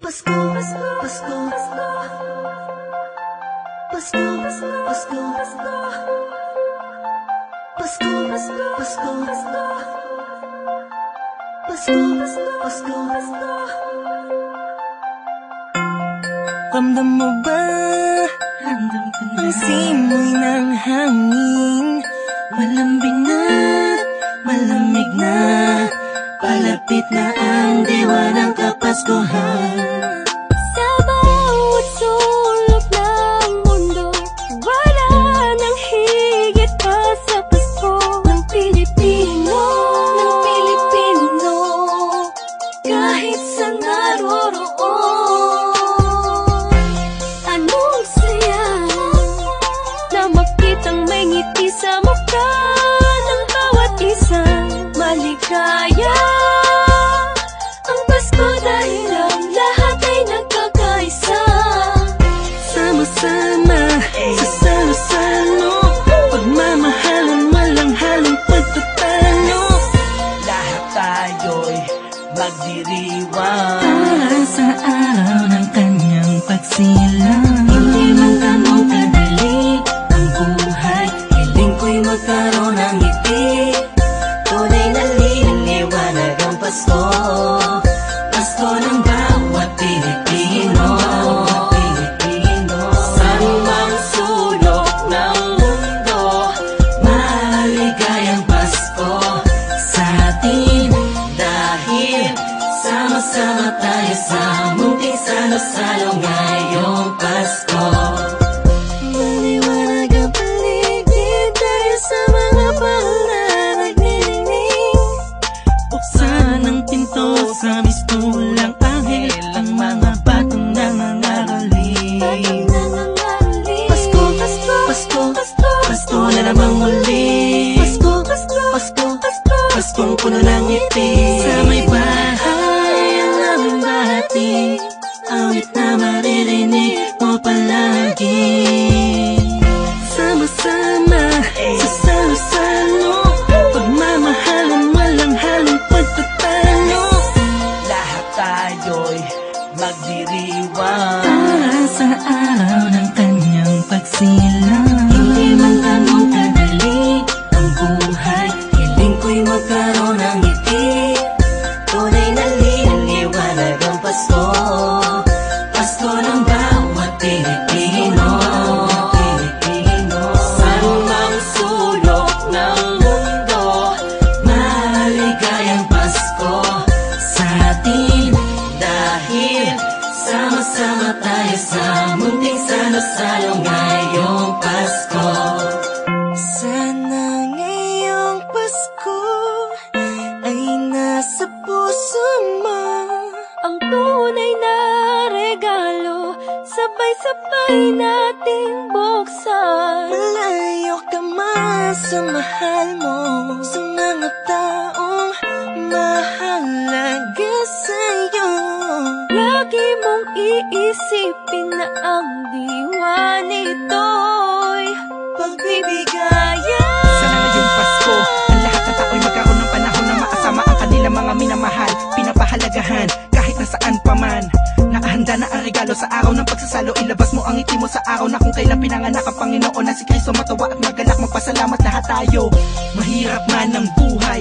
Pasko, Pasko, Pasko, Pasko, Pasko, Pasko, Pasko, Pasko, Pasko, Pasko, Pasko, Pasko. Ramdam mo ba? Ramdam ko na ang simoy ng hangin? Malambing na, malamig na, palapit na ang diwa ng Kapaskuhan. Sa bawat sulok ng mundo, wala nang higit pa sa Pasko ng Pilipino, ng Pilipino, kahit sa naroroon. Anong saya na makitang may ngiti sa mukha ng bawat isang maligaya. Ang Pasko dahil ang lahat ay nagkakaisa. Sama-sama sa salo-salo, pagmamahalan walang halong pagtatalo. Lahat tayo'y magdiriwang Para sa araw ng kanyang pagsilang. Hindi man ganun kadali ang buhay, hiling ko'y magkaroon ng ngiti. Tunay na liwanag ang Pasko, Pasko ng bawat Pilipino, Pilipino. Sa mang sulok ng mundo, maligayang Pasko sa atin. Dahil sama-sama tayo sa munting salo-salo ngayong Pasko. Maliwanag ang paligid tayo sa mga pananagnining. Buksan ang pinto sa mistulang anghel, ang mga batong nangangaroling. Pasko, Pasko, Pasko, Pasko, Pasko na namang muli, Pasko, Pasko, Pasko, Pasko, Paskong puno ng ngiti. Sa may bahay ang aming bati, awit na maririnig mo palagi. Sama-sama sa salo-salo, pagmamahalan walang halong pagtatalo. Lahat tayo'y magdiriwang Para sa araw ng kanyang pagsilang. Hindi man ganun kadali ang buhay, hiling ko'y magkaroon ng ngiti. Tunay na liwanag ang Pasko, Pasko ng bawat Pilipino, Pilipino. Sa mang sulok ng mundo, maligayang Pasko sa atin. Dahil sama-sama tayo sa munting salo-salo ngayong Pasko. Sana ngayong Pasko ay nasa puso mo ang tunay na regalo, sabay-sabay nating buksan. Malayo ka man sa mahal mo, sa mga taong mahalaga sa'yo. Lagi mong iisipin na ang diwa nito'y pagbibigayan. Sana ngayong Pasko ang lahat ng tao'y magkaroon ng panahon na makasama ang kanilang mga minamahal, pinapahalagahan kahit nasaan pa man. Nakahanda na ang regalo sa araw ng pagsasalo, ilabas mo ang ngiti mo sa araw na kung kailan pinanganak ang Panginoon na si Kristo. Matawa at magalak, magpasalamat lahat tayo. Mahirap man ang buhay,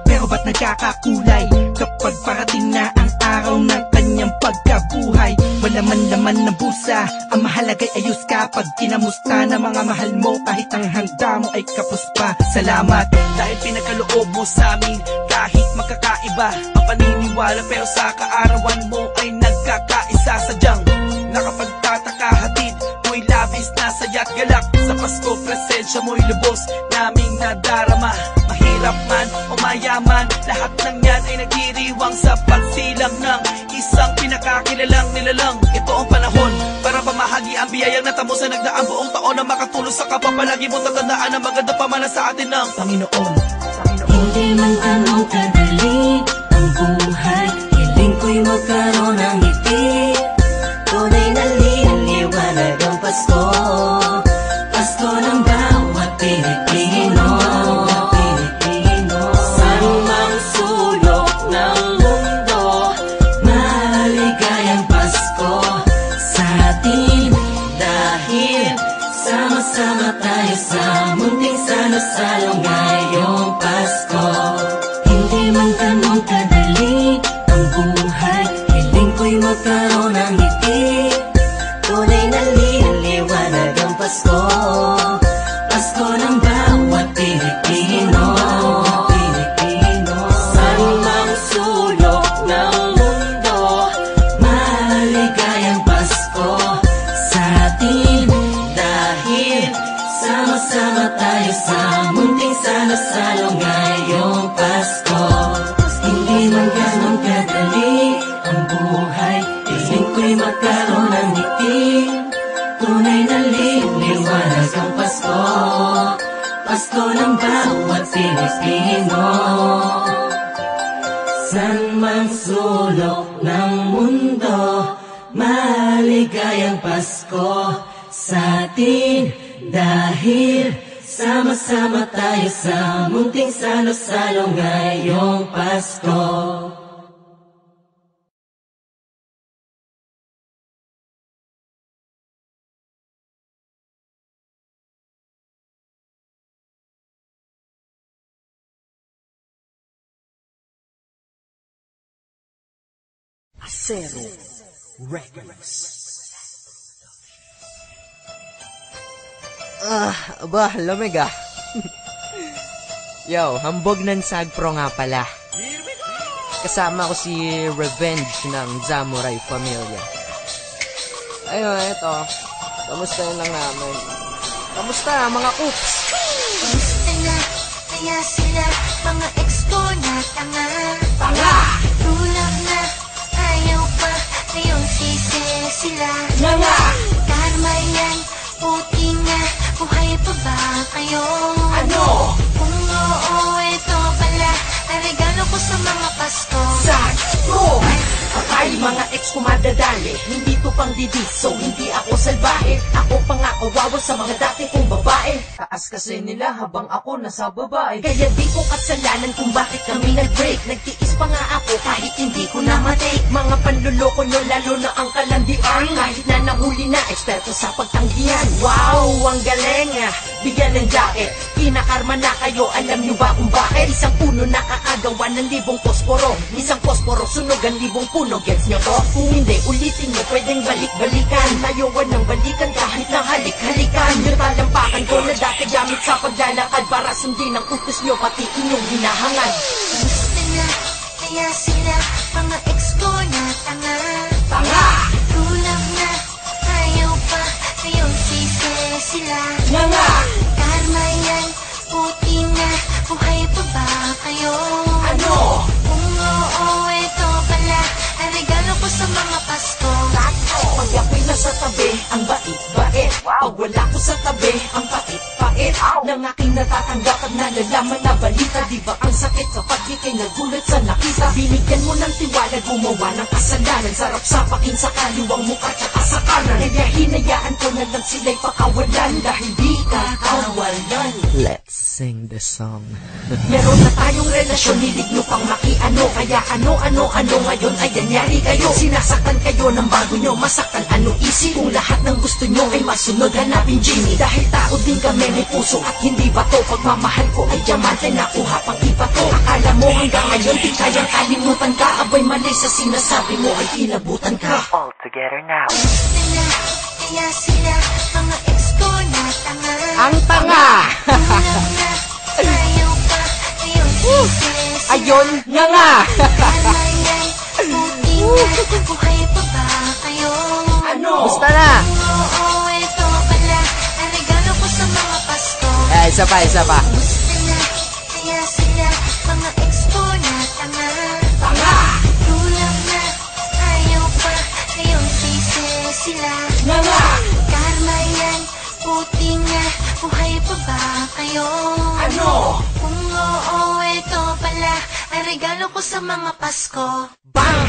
pero ba't nagkakakulay kapag parating na ang araw ng kanyang pagkabuhay? Wala man laman ng busa, ang mahalaga'y ayos ka. Pag kinamusta na mga mahal mo, kahit ang handa mo ay kapos pa. Salamat dahil pinagkaloob mo sa amin, kahit magkakaiba ang paniniwala, pero sa kaarawan mo ay nagkakaisa. Sadyang nakapagtataka, hatid mo'y labis na saya't galak. Sa Pasko presensya mo'y lubos naming nadarama. Mahirap man o mayaman, lahat ng yan ay nagdiriwang sa pagsilang ng isang pinakakilalang nilalang. Ito ang panahon para pamahagi ang biyayang natamo sa nagdaang buong taon, na makatulong sa kapwa. Palagi mong tatandaan ang maganda pamana sa atin ng Panginoon. Hindi man ganun kadali ang buhay, hiling ko'y magkaroon ng ngiti. Tunay na liwanag ang Pasko, Pasko ng bawat Pilipino, Pilipino. Sa mang sulok ng mundo, maligayang Pasko. ang buhay. Hiling ko'y magkaroon ng ngiti. Tunay na liwanag ang Pasko. Pasko ng bawat Pilipino. Saan mang sulok ng mundo, maligayang Pasko sa atin. Dahil sama-sama tayo sa munting salo-salo ngayong Pasko. Hindi man ganun kadali ang buhay, piling ko'y magkaroon ng ngiti. Tunay na liwanag ang Pasko. Pasko ng bawat Pilipino. San mang sulok ng mundo, maligayang Pasko sa atin. Dahil sama-sama tayo sa munting salo-salo ngayong Pasko. Acero Records. Aba, lamig ah. Yo, hambog ng Sagpro nga pala. Kasama ko si Revenge ng Zamurai Familia. Ayun, eto. Kamusta yun lang namin? Kamusta mga coops? Kamusta na kaya sila mga ex ko na tanga? Tanga! Tulak na, ayaw pa, ngayong sisi sila. Nga! Karma yan, puti nga, buhay pa ba kayo? Ano? Kung oo, ito pala, ang regalo ko sa mga Pasko. Sagpro! Patay mga ex ko madadali. Hindi to pang didiso, hindi ako salbahe. Ako pa nga kawawa sa mga dati kong babae. Taas kasi nila habang ako nasa babae. Kaya di ko kasalanan kung bakit kami nag-break. Nagtiis pa nga ako kahit hindi ko na matake. Mga panluloko nyo lalo na ang kalandian. Kahit na nahuli na, eksperto sa pagtanggihan. Wow, ang galing ah. Bigyan ng jacket, kinakarma na kayo. Alam nyo ba kung bakit? Isang puno nakakagawa ng libong posporo. Isang posporo sunog ang libong puno. Gets nyo to? Kung hindi, ulitin nyo, pwedeng balik-balikan. Tayoan ng balikan kahit na halik-halikan. Yung talampakan ko na dati gamit sa paglalakad para sundin ang utos nyo, pati inyong hinahangad. Kamusta na kaya sila mga ex ko na tanga? Tanga! Tulak na, ayaw pa, ngayong sisi sila. Nga! Karma yan, puti nga, buhay pa ba kayo? Ano? Kung oo, ito pala, ang regalo ko sa mga Pasko. Pag ako'y nasa tabi, ang bait-bait. Pag wala ko sa tabi, ang pait-pait. Nang aking natatanggap at nalalaman na balita. Di ba ang sakit kapag di kayo nagulat sa nakita? Binigyan mo ng tiwala, gumawa ng kasalanan. Sarap sa pakin sa kaliwang mukha tsaka sa kanan. Kaya hinayaan ko na lang sila'y pakawalan. Dahil di ka kawalan. Let's sing the song. Meron na tayong relasyon, hilig nyo pang makiano. Kaya ano ngayon ay nangyari kayo. Sinasaktan kayo ng bago nyo, masaktan ano isip. Kung lahat ng gusto nyo ay masunod, hanapin Jimmy. Dahil tao din kami, may puso at hindi bato. Pagmamahal ko ay diamante, nakuha pang iba to. Akala mo hanggang ngayon di kayang kalimutan ka. Abay mali sa sinasabi mo ay inabutan ka. All together now. Kamusta na kaya sila mga ex ko na tanga? Ang tanga! Tulak na, ayaw pa, ngayong sisi sila. Ayon nga! Karma yan, puti nga, buhay pa ba kayo? Ano? Gusto na! Oo, ito pala, ang regalo ko sa mga Pasko. Isa pa. Kamusta na kaya sila mga ex ko na tanga? Tanga! Tulak na, ayaw pa, ngayong sisi sila. Nga! Karma yan, puti nga, buhay pa ba kayo? Ano? Kung oo, ito pala, ang regalo ko sa mga Pasko. Bang!